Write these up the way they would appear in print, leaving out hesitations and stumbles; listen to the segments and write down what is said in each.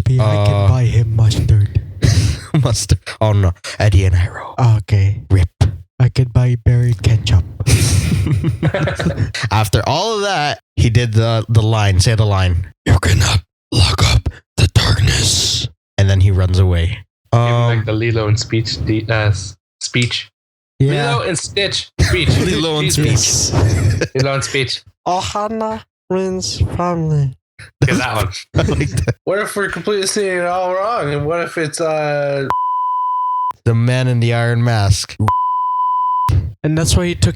Maybe I can buy him mustard. Mustard. Oh no, Eddie and Arrow. Okay. Rip. I could buy Barry ketchup. After all of that, he did the line. Say the line. You're gonna lock up the darkness. And then he runs away. Like the Lilo and speech. Speech. Yeah. Lilo and Stitch. Speech. Lilo and Jesus. speech. Lilo and speech. Ohana wins family. Get that one. I like that. What if we're completely seeing it all wrong? And what if it's The man in the iron mask. And that's why he took.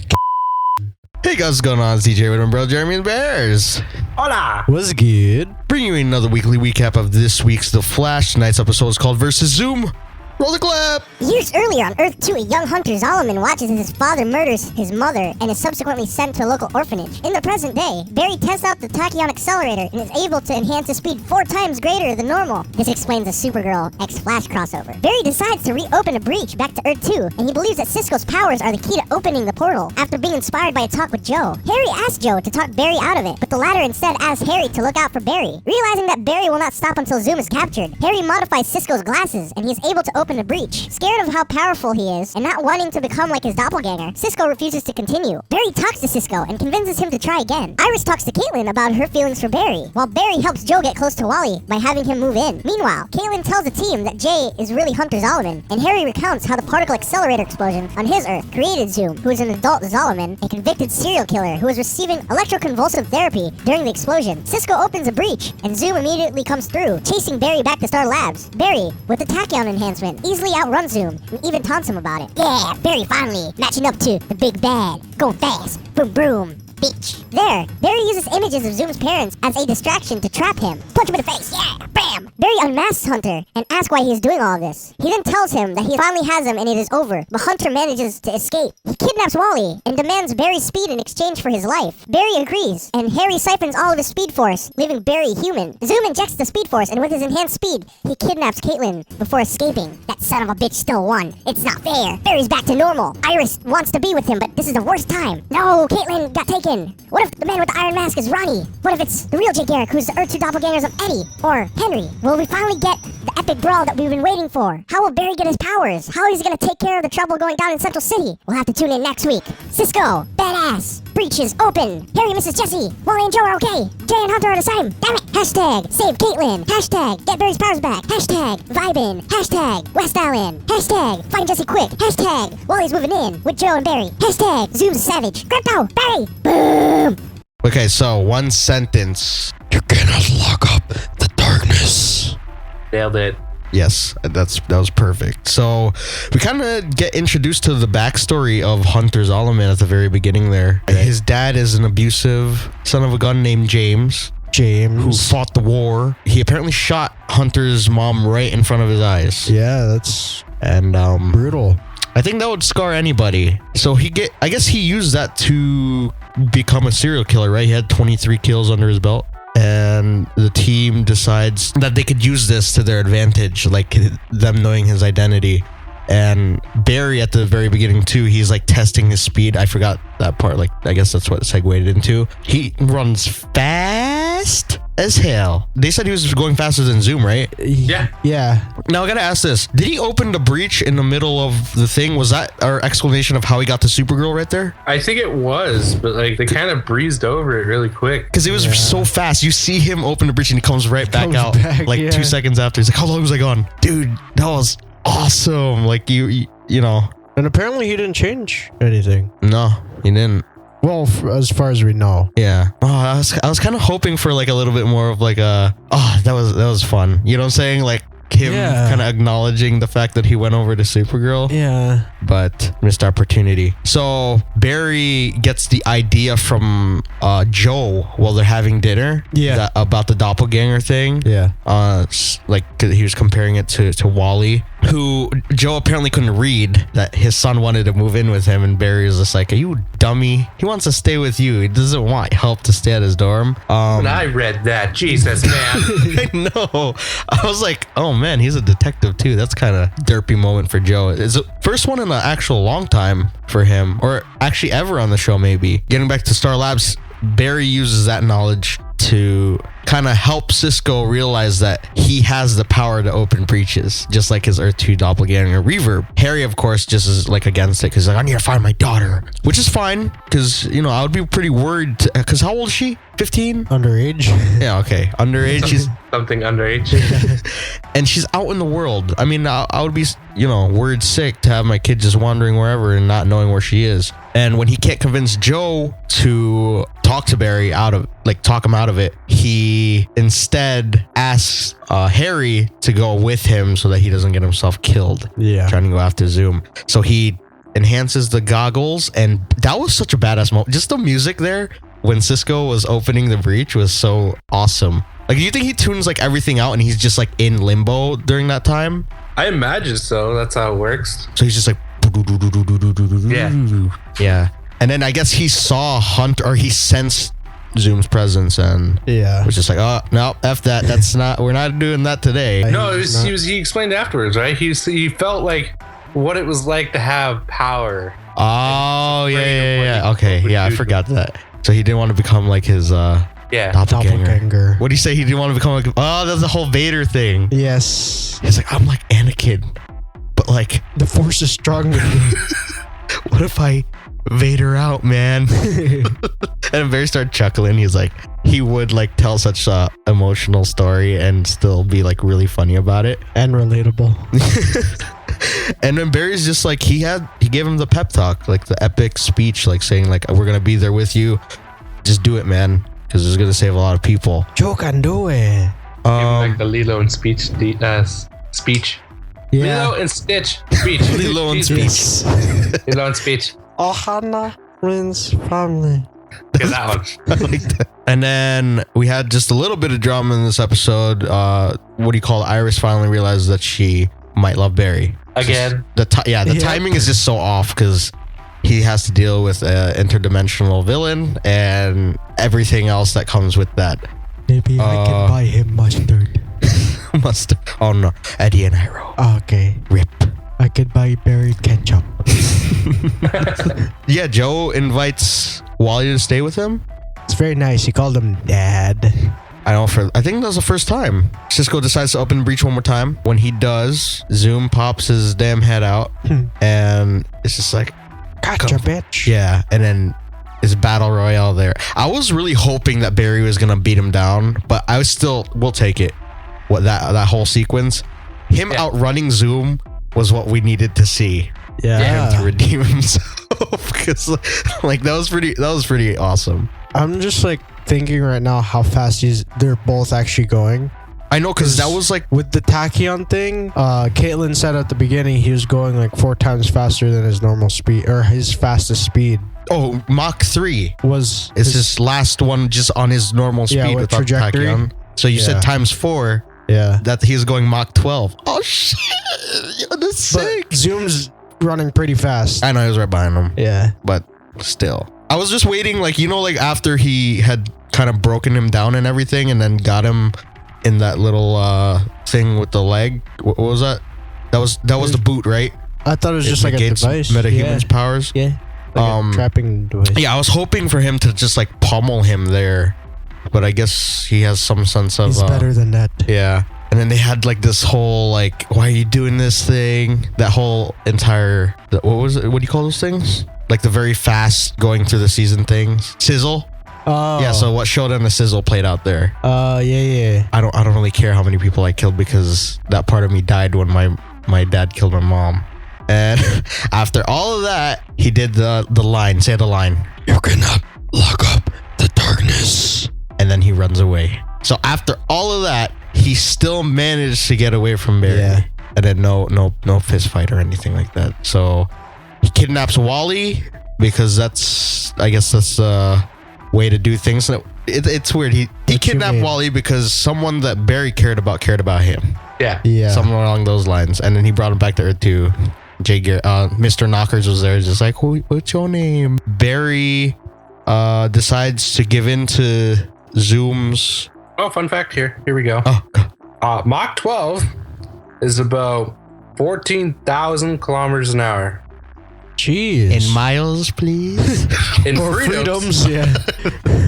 Hey guys, what's going on? It's DJ with my brother Jeremy and Bears. Hola! Was good. Bringing you another weekly recap of this week's The Flash. Tonight's episode is called Versus Zoom. Roll the clap! Years earlier on Earth 2, a young hunter Zolomon watches as his father murders his mother and is subsequently sent to a local orphanage. In the present day, Barry tests out the tachyon accelerator and is able to enhance his speed 4 times greater than normal. This explains the Supergirl X-Flash crossover. Barry decides to reopen a breach back to Earth 2, and he believes that Cisco's powers are the key to opening the portal after being inspired by a talk with Joe. Harry asks Joe to talk Barry out of it, but the latter instead asks Harry to look out for Barry. Realizing that Barry will not stop until Zoom is captured, Harry modifies Cisco's glasses, and he is able to open the breach. Scared of how powerful he is and not wanting to become like his doppelganger, Cisco refuses to continue. Barry talks to Cisco and convinces him to try again. Iris talks to Caitlyn about her feelings for Barry, while Barry helps Joe get close to Wally by having him move in. Meanwhile, Caitlyn tells the team that Jay is really Hunter Zolomon, and Harry recounts how the particle accelerator explosion on his Earth created Zoom, who is an adult Zolomon, a convicted serial killer who was receiving electroconvulsive therapy during the explosion. Cisco opens a breach, and Zoom immediately comes through, chasing Barry back to Star Labs. Barry, with the tachyon enhancement, easily outruns Zoom and even taunts him about it. Yeah, Barry finally matching up to the big bad, going fast, boom boom. Bitch. There, Barry uses images of Zoom's parents as a distraction to trap him. Punch him in the face, yeah, bam! Barry unmasks Hunter and asks why he is doing all of this. He then tells him that he finally has him and it is over, but Hunter manages to escape. He kidnaps Wally and demands Barry's speed in exchange for his life. Barry agrees, and Harry siphons all of his speed force, leaving Barry human. Zoom injects the speed force, and with his enhanced speed, he kidnaps Caitlyn before escaping. That son of a bitch still won. It's not fair. Barry's back to normal. Iris wants to be with him, but this is the worst time. No, Caitlyn got taken. What if the man with the iron mask is Ronnie? What if it's the real Jay Garrick, who's the Earth 2 doppelgangers of Eddie? Or Henry? Will we finally get the epic brawl that we've been waiting for? How will Barry get his powers? How is he gonna take care of the trouble going down in Central City? We'll have to tune in next week. Cisco, badass. Breach is open. Harry and Mrs. Jesse. Wally and Joe are okay. Jay and Hunter are the same. Damn it. Hashtag save Caitlyn. Hashtag get Barry's powers back. Hashtag vibin. Hashtag West Allen. Hashtag find Jesse quick. Hashtag Wally's moving in with Joe and Barry. Hashtag Zoom's a savage. Crypto, Barry. Boom. Okay, so one sentence. You're gonna lock up the darkness. Nailed it. Yes, that was perfect. So we kind of get introduced to the backstory of Hunter Zolomon at the very beginning there. His dad is an abusive son of a gun named James, who fought the war. He apparently shot Hunter's mom right in front of his eyes. Yeah, that's And brutal. I think that would scar anybody. So I guess he used that to become a serial killer, right? He had 23 kills under his belt. And the team decides that they could use this to their advantage, like them knowing his identity. And Barry at the very beginning too, he's like testing his speed. I forgot that part. Like, I guess that's what it segued into. He runs fast as hell. They said he was going faster than Zoom, right? Yeah. Yeah. Now I gotta ask this. Did he open the breach in the middle of the thing? Was that our explanation of how he got to Supergirl right there? I think it was, but like they kind of breezed over it really quick. Because it was so fast. You see him open the breach and he comes right back out. 2 seconds after. He's like, how long was I gone? Dude, that was awesome. Like you know. And apparently he didn't change anything. No, he didn't. Well, as far as we know. Yeah. Oh, I was kind of hoping for like a little bit more of like that was fun. You know what I'm saying? Like him kind of acknowledging the fact that he went over to Supergirl. Yeah. But missed opportunity. So Barry gets the idea from Joe while they're having dinner. Yeah. About the doppelganger thing. Yeah. Like he was comparing it to Wally, who Joe apparently couldn't read that his son wanted to move in with him, and Barry was just like, "Are you dummy? He wants to stay with you. He doesn't want help to stay at his dorm." When I read that, Jesus, man. I know. I was like, "Oh man, he's a detective too." That's kind of derpy moment for Joe. It's the first one in an actual long time for him, or actually ever on the show. Maybe getting back to Star Labs, Barry uses that knowledge to kind of help Cisco realize that he has the power to open breaches, just like his Earth 2 doppelganger Reverb. Harry, of course, just is like against it because like, I need to find my daughter, which is fine because, you know, I would be pretty worried because how old is she? 15? Underage. Yeah, okay. Underage. She's Something underage. and she's out in the world. I mean, I would be, you know, worried sick to have my kid just wandering wherever and not knowing where she is. And when he can't convince Joe to talk to Barry talk him out of it, he instead asks Harry to go with him so that he doesn't get himself killed. Yeah. Trying to go after Zoom. So he enhances the goggles, and that was such a badass moment. Just the music there when Cisco was opening the breach was so awesome. Like, do you think he tunes like everything out and he's just like in limbo during that time? I imagine so. That's how it works. So he's just like, yeah. And then I guess he saw he sensed Zoom's presence and was just like, oh no, F that. That's not. We're not doing that today. No, he explained afterwards, right? He felt like what it was like to have power. Oh yeah. Okay, yeah, I forgot that. So he didn't want to become like his doppelganger. What do you say? He didn't want to become like, oh, that's the whole Vader thing. Yes. He's like, I'm like Anakin, but like the Force is stronger. What if I Vader out, man? And Barry started chuckling. He's like, he would like tell such a emotional story and still be like really funny about it and relatable. And then Barry's just like, he gave him the pep talk, like the epic speech, like saying like, we're gonna be there with you, just do it, man, because it's gonna save a lot of people. You can do it. Like the Lilo and speech. Yeah. Lilo and Stitch speech. Lilo and speech. Lilo and speech. Ohana Rin's family. Look at that one. I like that. And then we had just a little bit of drama in this episode. What do you call it? Iris finally realized that she might love Barry Again. The timing is just so off because he has to deal with an interdimensional villain and everything else that comes with that. Maybe I can buy him mustard. Mustard. Oh no, Eddie and Iroh. Okay. Rip. I could buy Barry ketchup. Yeah, Joe invites Wally to stay with him. It's very nice. He called him Dad. I think that was the first time. Cisco decides to open the breach one more time. When he does, Zoom pops his damn head out, and it's just like, gotcha, bitch. Yeah, and then it's battle royale there. I was really hoping that Barry was gonna beat him down, but we'll take it. What that whole sequence, him outrunning Zoom was what we needed to see. Yeah, him to redeem himself, because like that was pretty awesome. I'm just like thinking right now how fast they're both actually going. I know, because that was like with the tachyon thing. Caitlyn said at the beginning he was going like 4 times faster than his normal speed, or his fastest speed. Oh, Mach 3 was his last one, just on his normal speed with without trajectory. tachyon. So you said times 4. Yeah, that he's going Mach 12. Oh shit! Yo, that's sick. Zoom's running pretty fast. I know, he was right behind him. Yeah, but still, I was just waiting, like, you know, like after he had kind of broken him down and everything, and then got him in that little thing with the leg. What was that? That was the boot, right? I thought it was just like a device. Metahuman's powers. Yeah. Like a trapping device. Yeah, I was hoping for him to just like pummel him there, but I guess he has some sense of. He's better than that. Yeah. And then they had like this whole like, why are you doing this thing? That whole entire, what was it? What do you call those things? Like the very fast going through the season things. Sizzle. Oh. Yeah. So what Showdown the Sizzle played out there. Yeah. I don't really care how many people I killed, because that part of me died when my dad killed my mom. And after all of that, he did the line. Say the line. You cannot lock up the darkness. And then he runs away. So after all of that, he still managed to get away from Barry. Yeah. And then no fist fight or anything like that. So he kidnaps Wally, because I guess that's a way to do things. It's weird. He kidnapped Wally because someone that Barry cared about him. Yeah. Something along those lines. And then he brought him back to Earth 2. Mr. Knockers was there, just like, what's your name? Barry decides to give in to Zoom's. Oh, fun fact here. Here we go. Oh. Mach 12 is about 14,000 kilometers an hour. Jeez. In miles, please. In Or freedoms, yeah.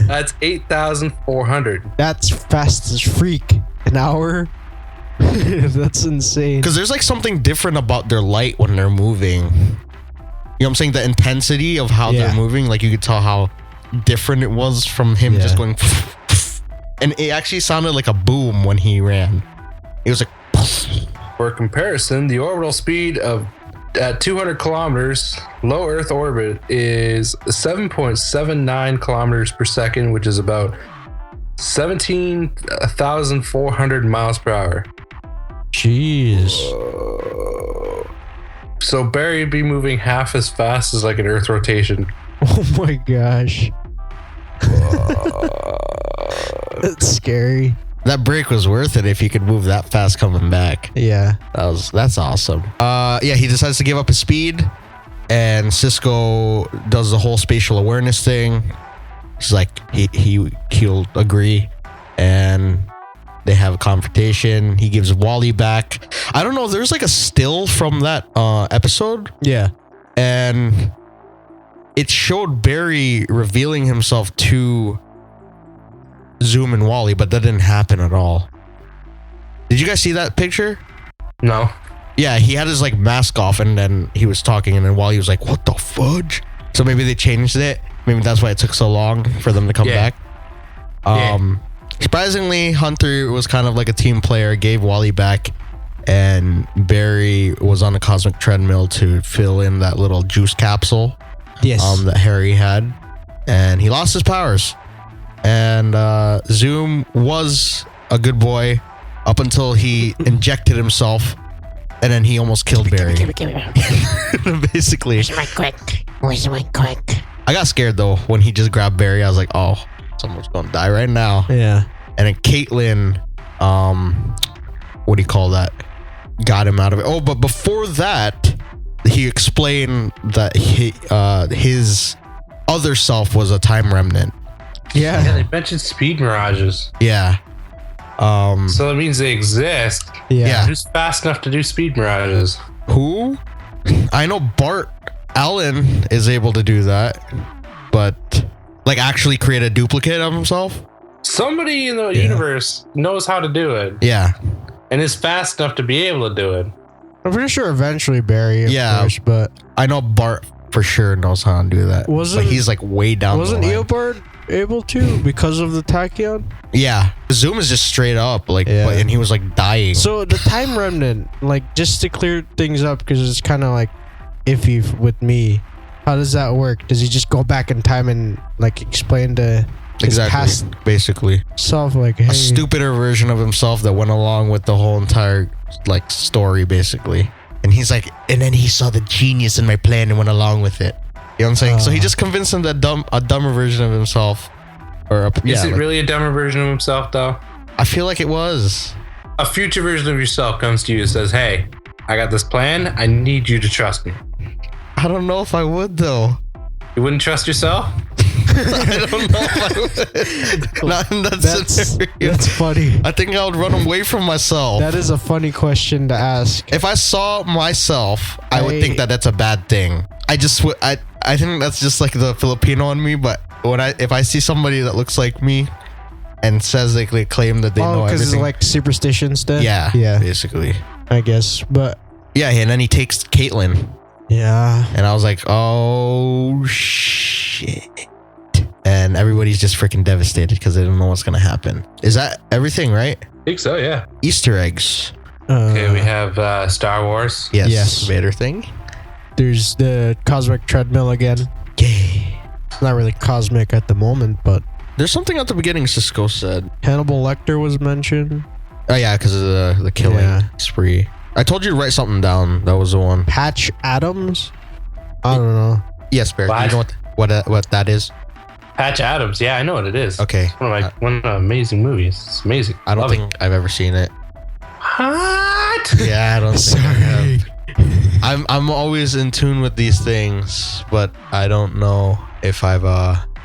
that's 8,400. That's fast as freak. An hour? That's insane. Because there's like something different about their light when they're moving. You know what I'm saying? The intensity of how they're moving, like you could tell how different it was from him just going. And it actually sounded like a boom when he ran. It was like. For comparison, the orbital speed of at 200 kilometers, low Earth orbit is 7.79 kilometers per second, which is about 17,400 miles per hour. Jeez. So Barry would be moving half as fast as like an Earth rotation. Oh my gosh. That's scary. That break was worth it if you could move that fast coming back. Yeah. That's awesome. Yeah, he decides to give up his speed, and Cisco does the whole spatial awareness thing. He's like he'll agree, and they have a confrontation. He gives Wally back. I don't know. There's like a still from that episode. Yeah. And it showed Barry revealing himself to Zoom and Wally, but that didn't happen at all. Did you guys see that picture? No. Yeah, he had his like mask off, and then he was talking, and then Wally was like, "What the fudge?" So maybe they changed it. Maybe that's why it took so long for them to come back. Surprisingly, Hunter was kind of like a team player, gave Wally back, and Barry was on a cosmic treadmill to fill in that little juice capsule that Harry had, and he lost his powers. And Zoom was a good boy up until he injected himself, and then he almost killed Barry. Basically. Where's my quick? I got scared though when he just grabbed Barry. I was like, oh, someone's gonna die right now. Yeah. And then Caitlyn, what do you call that? Got him out of it. Oh, but before that, he explained that his other self was a time remnant. Yeah, they mentioned speed mirages. Yeah. So it means they exist. Yeah. Who's fast enough to do speed mirages? Who? I know Bart Allen is able to do that, but like actually create a duplicate of himself. Somebody in the universe knows how to do it. Yeah. And is fast enough to be able to do it. I'm pretty sure eventually Barry, of course, but I know Bart for sure knows how to do that. He's like way down. Wasn't Eobard able to because of the tachyon? Yeah. Zoom is just straight up and he was like dying. So the time remnant, like just to clear things up, because it's kind of like iffy with me. How does that work? Does he just go back in time and like explain to his past basically self, like, hey, a stupider version of himself that went along with the whole entire like story basically? And he's like, and then he saw the genius in my plan and went along with it. You know what I'm saying? So he just convinced him that a dumber version of himself. Is it really a dumber version of himself though? I feel like it was. A future version of yourself comes to you and says, hey, I got this plan. I need you to trust me. I don't know if I would though. You wouldn't trust yourself? I don't know if I would. Not in that scenario. That's funny. I think I would run away from myself. That is a funny question to ask. If I saw myself, I would think that that's a bad thing. I think that's just like the Filipino in me. But if I see somebody that looks like me and says they claim that they know everything, because it's like superstitions then? Yeah, basically. I guess, but yeah, and then he takes Caitlyn. Yeah. And I was like, oh shit. And everybody's just freaking devastated because they don't know what's gonna happen. Is that everything, right? I think so, yeah. Easter eggs. Okay, we have Star Wars. Yes. Vader thing. There's the cosmic treadmill again. Yay. It's not really cosmic at the moment, but there's something at the beginning Cisco said. Hannibal Lecter was mentioned. Oh yeah, because of the killing spree. I told you to write something down. That was the one. Patch Adams? I don't know. Yes, Barry. You know what that is? Patch Adams. Yeah, I know what it is. Okay. It's one of my amazing movies. It's amazing. I don't think I've ever seen it. What? Yeah, I don't think I have. I'm always in tune with these things, but I don't know if I've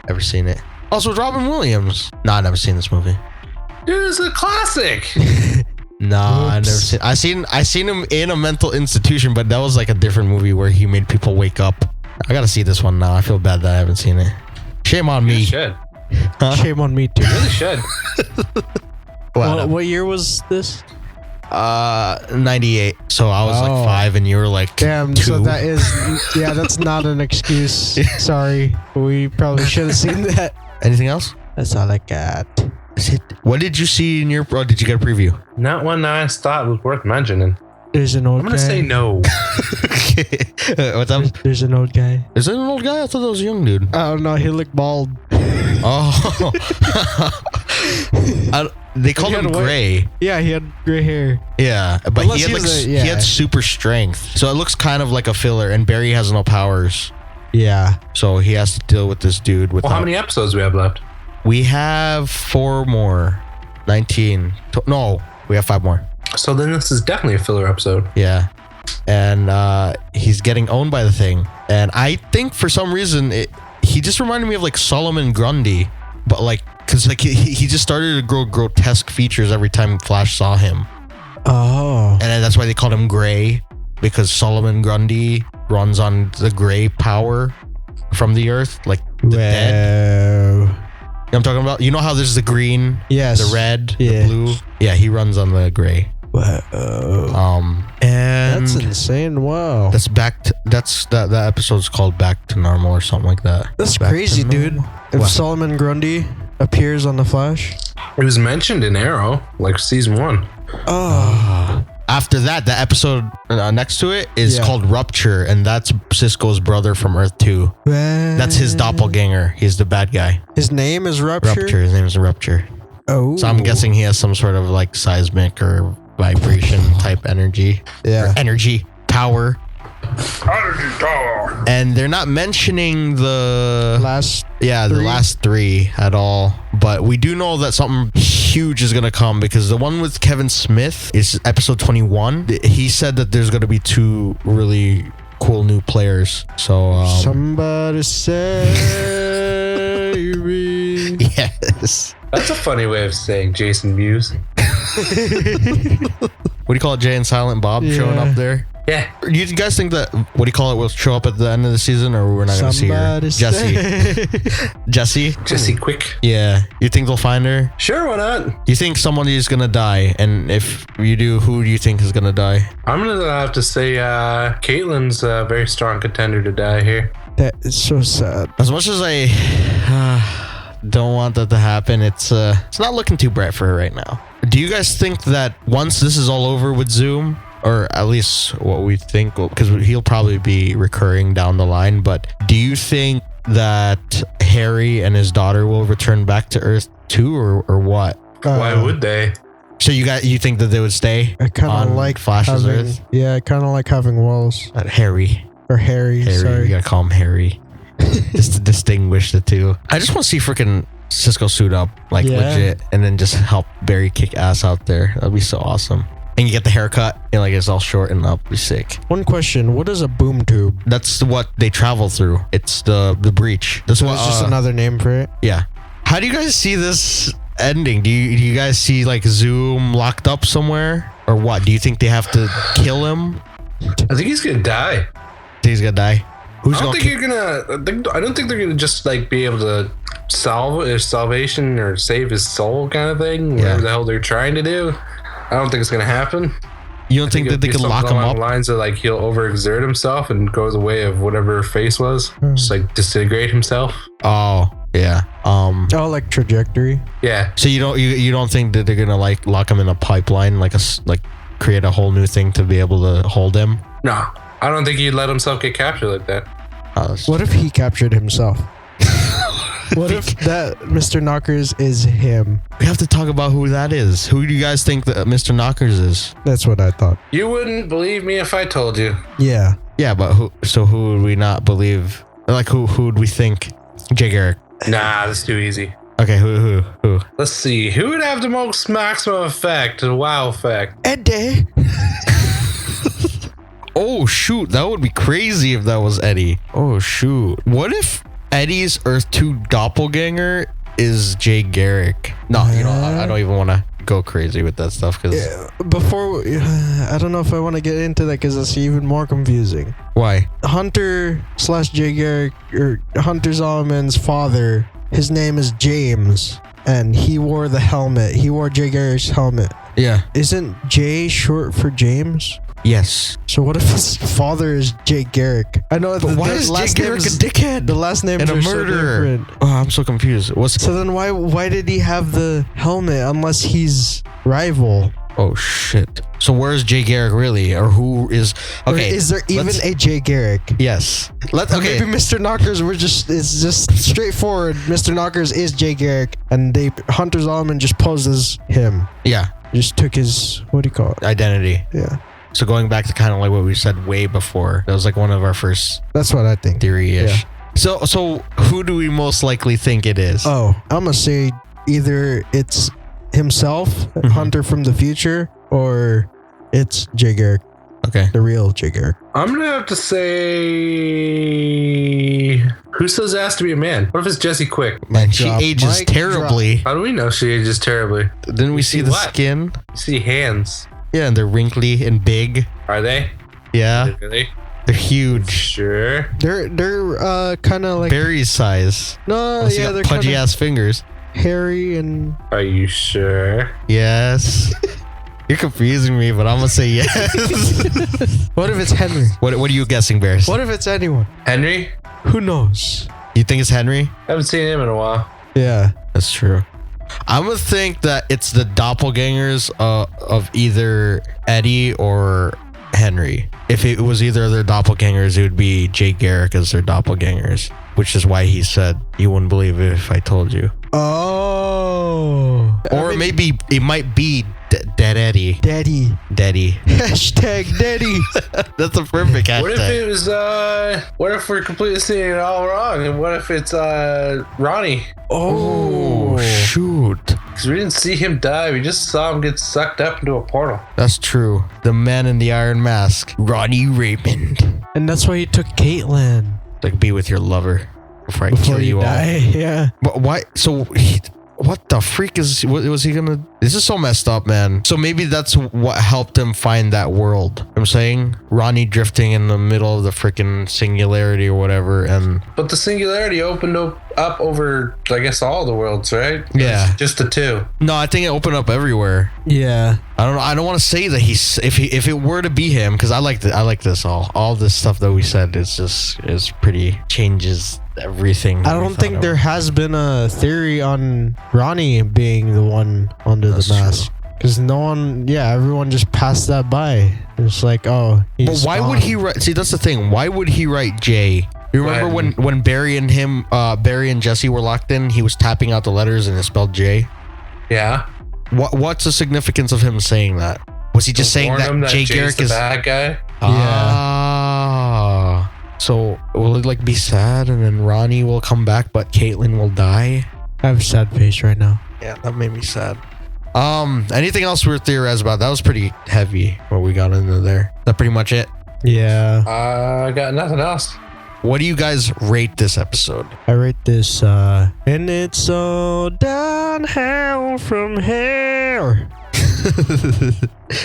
ever seen it. Also, with Robin Williams. No, I've never seen this movie. Dude, it's a classic. No, I've never seen. I seen him in a mental institution, but that was like a different movie where he made people wake up. I gotta see this one now. I feel bad that I haven't seen it. Shame on me. You should. Shame on me too. You really should. What year was this? 98. So I was like 5 and you were like Damn, 2. so that is, yeah, that's not an excuse. Sorry. We probably should have seen that. Anything else? That's all I got. What did you see in your... Oh, did you get a preview? Not one I thought was worth mentioning. There's an old I'm guy. gonna say no. What's up? There's an old guy. Is it an old guy? I thought that was a young dude. I don't know. He looked bald. Oh. They called him Gray. Yeah, he had gray hair. Yeah, but Unless he had super strength. So it looks kind of like a filler, and Barry has no powers. Yeah. So he has to deal with this dude. Well, how many episodes do we have left? We have 4 more. 19. No, we have 5 more. So then this is definitely a filler episode. Yeah. And he's getting owned by the thing. And I think for some reason, he just reminded me of like Solomon Grundy. But like, because like he just started to grow grotesque features every time Flash saw him. Oh. And that's why they called him Gray. Because Solomon Grundy runs on the gray power from the Earth. Like the dead. You know what I'm talking about? You know how there's the green, yes, the red, yeah, the blue? Yeah, he runs on the gray. Whoa. And that's insane. Wow. That's that episode's called Back to Normal or something like that. That's Back crazy, to dude. Normal. If What? Solomon Grundy appears on the Flash. It was mentioned in Arrow, like season 1. Oh. After that, the episode next to it is called Rupture, and that's Cisco's brother from Earth 2. That's his doppelganger. He's the bad guy. His name is Rupture? Rupture. His name is Rupture. Oh. So I'm guessing he has some sort of like seismic or vibration type energy. Yeah. Or energy. Power. Energy power. And they're not mentioning the last the last 3 at all. But we do know that something huge is going to come, because the one with Kevin Smith is episode 21. He said that there's going to be 2 really cool new players. So somebody say me. Yes. That's a funny way of saying Jason Mewes. What do you call it? Jay and Silent Bob showing up there? Yeah. Do you guys think that, what do you call it, will show up at the end of the season, or we're not going to see her? Jesse? Jesse Quick. Yeah. You think they'll find her? Sure, why not? You think somebody is going to die? And if you do, who do you think is going to die? I'm going to have to say Caitlyn's a very strong contender to die here. That is so sad. As much as I don't want that to happen, it's not looking too bright for her right now. Do you guys think that once this is all over with Zoom, or at least what we think, because he'll probably be recurring down the line, but do you think that Harry and his daughter will return back to Earth 2 or what? Why would they? So you think that they would stay? I kind of like Flash's Earth? Yeah, I kind of like having walls. Harry. Or Harry, sorry. You gotta call him Harry. Just to distinguish the two. I just want to see freaking Cisco suit up, like legit, and then just help Barry kick ass out there. That'd be so awesome. And you get the haircut, and like it's all short and up. Be sick. One question: what is a boom tube? That's what they travel through. It's the breach. That's what. It's just another name for it. Yeah. How do you guys see this ending? Do you guys see like Zoom locked up somewhere, or what? Do you think they have to kill him? I think he's gonna die. He's gonna die. I don't think they're gonna just like be able to solve his salvation or save his soul kind of thing. Whatever the hell they're trying to do. I don't think it's gonna happen. You don't think that they can lock him up? Lines of like he'll overexert himself and go the way of whatever face was, just like disintegrate himself. Oh yeah. Like trajectory. Yeah. So you don't think that they're gonna like lock him in a pipeline, like create a whole new thing to be able to hold him? No, I don't think he'd let himself get captured like that. What if he captured himself? What if that Mr. Knockers is him? We have to talk about who that is. Who do you guys think that Mr. Knockers is? That's what I thought. You wouldn't believe me if I told you. Yeah. Yeah, but who would we not believe? Like who would we think? Jay Garrick. Nah, that's too easy. Okay, who? Let's see. Who would have the most maximum effect, the wow effect? Eddie. Oh shoot, that would be crazy if that was Eddie. Oh shoot. What if Eddie's Earth 2 doppelganger is Jay Garrick? No, I don't even want to go crazy with that stuff. Because Before, I don't know if I want to get into that because it's even more confusing. why? Hunter/Jay Garrick, or Hunter Zolomon's father, his name is James, and he wore the helmet. He wore Jay Garrick's helmet. Yeah. Isn't Jay short for James? Yes. So what if his father is Jay Garrick? I know. But why is Jay Garrick a dickhead? The last names And a are so murderer. different. Oh, I'm so confused. So then why did he have the helmet unless he's rival? Oh shit. So where's Jay Garrick really, or who is? Or Okay. is there even a Jay Garrick? Yes. Let's. Okay. Maybe Mr. Knockers it's just straightforward. Mr. Knockers is Jay Garrick, and Hunter Zolomon just poses him. Yeah. Just took his, what do you call it? Identity. Yeah. So going back to kind of like what we said way before, that was like one of our first That's what I think. theory-ish. So who do we most likely think it is? Oh, I'm gonna say either it's himself, Hunter from the future, or it's Jay Garrick, Okay. Oh. the real Jay Garrick. I'm gonna have to say, who says it has to be a man? What if it's Jesse Quick? Man, she drop. ages Mic terribly. How do we know she ages terribly? Didn't we see the what? skin? You see hands. Yeah, and they're wrinkly and big. Are they? Yeah, Really? they're huge. Sure. They're kind of like Berry size. no, Unless you yeah, got they're pudgy kind of ass fingers. hairy and Are you sure? Yes. You're confusing me, but I'm gonna say yes. what if it's Henry? What are you guessing, Bears? What if it's anyone? Henry? Who knows? You think it's Henry? Haven't seen him in a while. Yeah. That's true. I'm gonna think that it's the doppelgangers of either Eddie or Henry. If it was either of their doppelgangers, it would be Jay Garrick as their doppelgangers, which is why he said, "You wouldn't believe it if I told you." Oh. Or maybe it might be Dead Eddie. Daddy. Daddy. Hashtag Daddy. That's a perfect hashtag. What if it was, what if we're completely seeing it all wrong? And what if it's, Ronnie? Oh, shoot. Because we didn't see him die. We just saw him get sucked up into a portal. That's true. The man in the iron mask, Ronnie Raymond. And that's why he took Caitlyn. Like, be with your lover before I Before kill you all. die. Yeah. But why? So, what the freak what was he gonna? This is so messed up, man. So maybe that's what helped him find that world. You know what I'm saying Ronnie drifting in the middle of the freaking singularity or whatever, and But the singularity opened up over, I guess, all the worlds, right? Yeah. Just the two. no, I think it opened up everywhere. Yeah. I don't know. I don't want to say that if it were to be him, because I like this all this stuff that we said is pretty changes everything. I don't think there has been a theory on Ronnie being the one under That's the mask. Because everyone just passed that by. It's like, oh, But he's why gone. would he write? See, that's the thing. Why would he write Jay? You remember when Barry and Jesse were locked in? He was tapping out the letters and it spelled J. Yeah. What's the significance of him saying that? Was he just saying Warn that him Jay Jay's Garrick the is? bad guy? Ah. So will it like be sad and then Ronnie will come back, but Caitlyn will die? I have a sad face right now. Yeah, that made me sad. Anything else we were theorizing about? That was pretty heavy what we got into there. That pretty much it. Yeah. I got nothing else. What do you guys rate this episode? I rate this, and it's all downhill from here.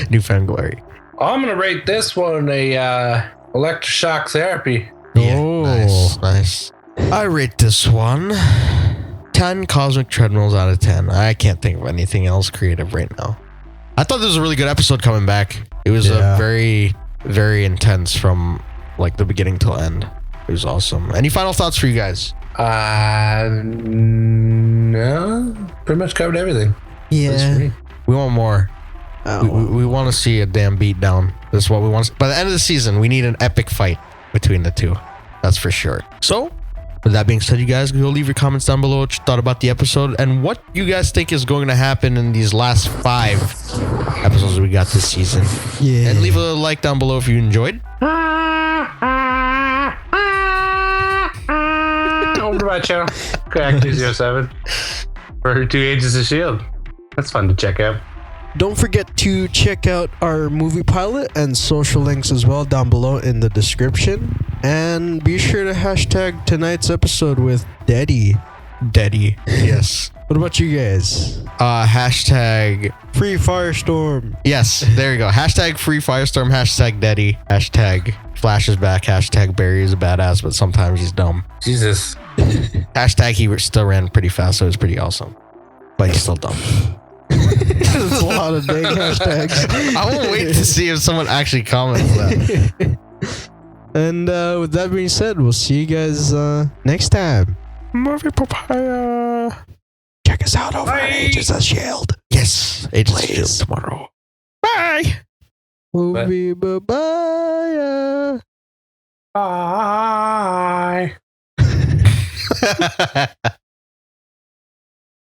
Newfound glory. I'm gonna rate this one a electroshock therapy. Oh. Nice. I rate this one 10 cosmic treadmills out of 10. I can't think of anything else creative right now. I thought this was a really good episode coming back. It was a very, very intense from like the beginning till end. It was awesome. Any final thoughts for you guys? No, pretty much covered everything. That's Yeah. me. We want more. We want to see a damn beatdown. This is what we want. By the end of the season, we need an epic fight between the two. That's for sure. So, with that being said, you guys go leave your comments down below what you thought about the episode and what you guys think is going to happen in these last 5 episodes we got this season. Yeah. And leave a like down below if you enjoyed. Over to my channel, Crack207 for 2 Agents of S.H.I.E.L.D. That's fun to check out. Don't forget to check out our movie pilot and social links as well down below in the description. And be sure to hashtag tonight's episode with Daddy. Yes. What about you guys? Hashtag Free Firestorm. Yes, there you go. Hashtag free Firestorm. Hashtag Daddy. Hashtag Flash is back. Hashtag Barry is a badass, but sometimes he's dumb. Jesus. Hashtag he still ran pretty fast, so it was pretty awesome. But he's still dumb. There's a lot of dang hashtags. I will wait to see if someone actually comments that. And with that being said, we'll see you guys next time. Movie papaya. Check us out over at Agents of S.H.I.E.L.D. Yes, Agents of Please. S.H.I.E.L.D. tomorrow. Bye. Movie bye. Bye.